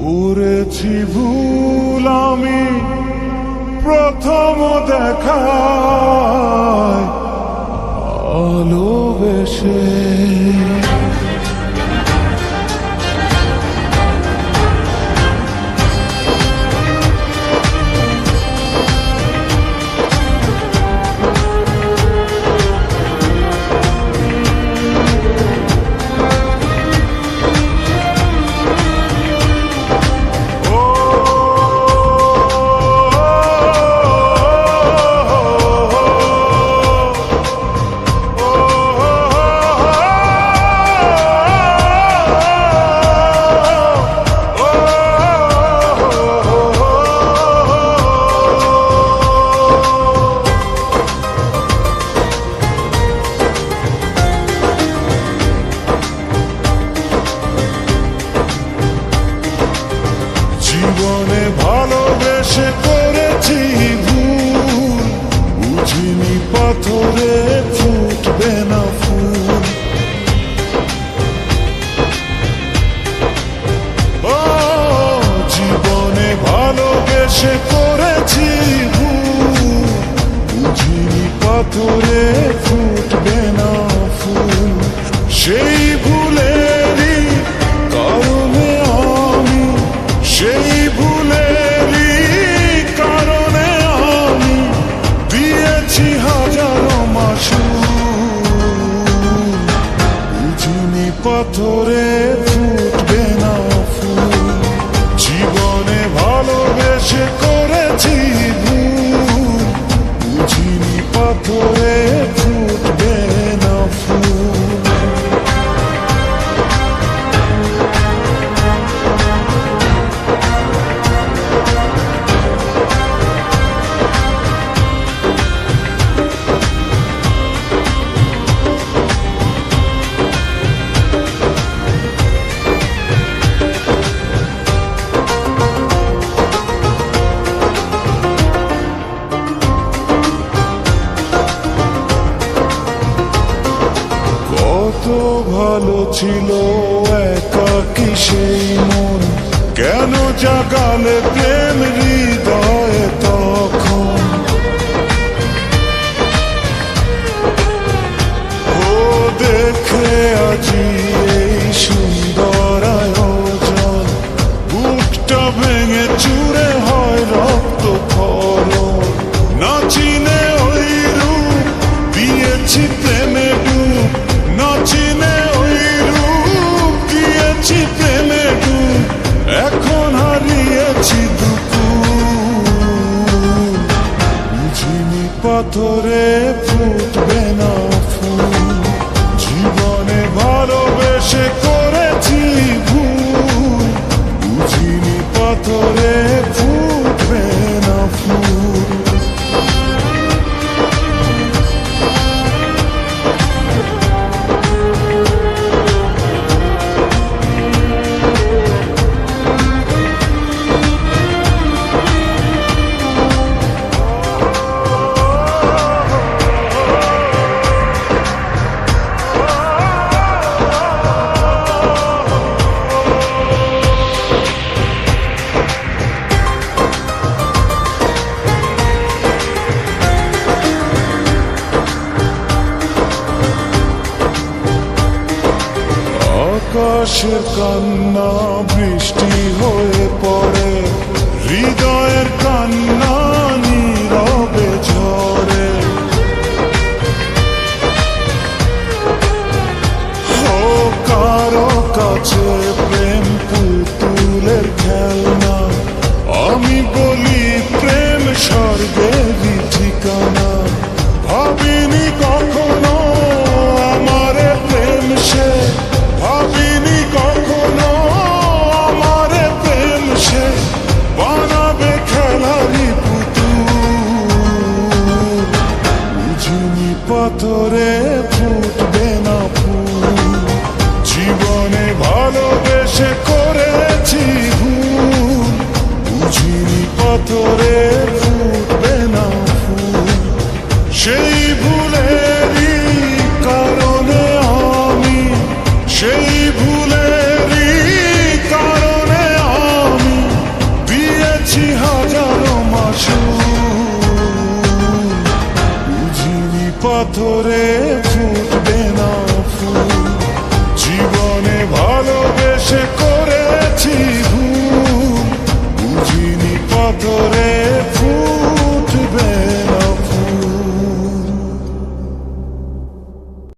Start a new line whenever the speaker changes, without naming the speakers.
করেছি ভুল আমি প্রথম দেখায় ভালোবেসে। জীবনে ভালোবেসে করেছি ভুল, বুঝিনি পাথরে ফুটবে না ফুল। ও জীবনে ভালোবেসে করেছি ভুল, বুঝিনি পাথরে ফুটবে না ফুল। সেই ভুলেরই কারণে আমি, সেই ভুলেরই কারণে আমি দিয়েছি হাজারো মাসুল। বুঝিনি পাথরে ফুটবে না ফুল, জীবনে ভালোবেসে করেছি ভুল, বুঝিনি পাথরে ফুটবে না ফুল। কত ভালো ছিল একাকী সেই মন, কেন জাগালে প্রেম হৃদয়ে তখন। ও দেখে আজি এই সুন্দর আয়োজন, বুকটা ভেঙে চুরে হয় রক্ত খরণ। না চিনে ওই রূপ দিয়েছি প্রেমে ডুব, না চিনে ওই রূপ দিয়েছি প্রেমে ডুব। এখন হারিয়েছি দুকুল, বুঝিনি পাথরে ফুটবে না ফুল। জীবনে ভালোবেসে করেছি ভুল, বুঝিনি পাথরে ফুটবে না ফুল। আকাশের কান্না বৃষ্টি হয়ে পড়ে, হৃদয়ের কান্না নীরবে ঝরে। ও কারো কাছে প্রেম পুতুলের খেলনা, আমি বলি প্রেম স্বর্গেরই ঠিকানা। ভাবিনি কখনো আমারে প্রেম সে, ভাবিনি কখনো আমারে পাথরে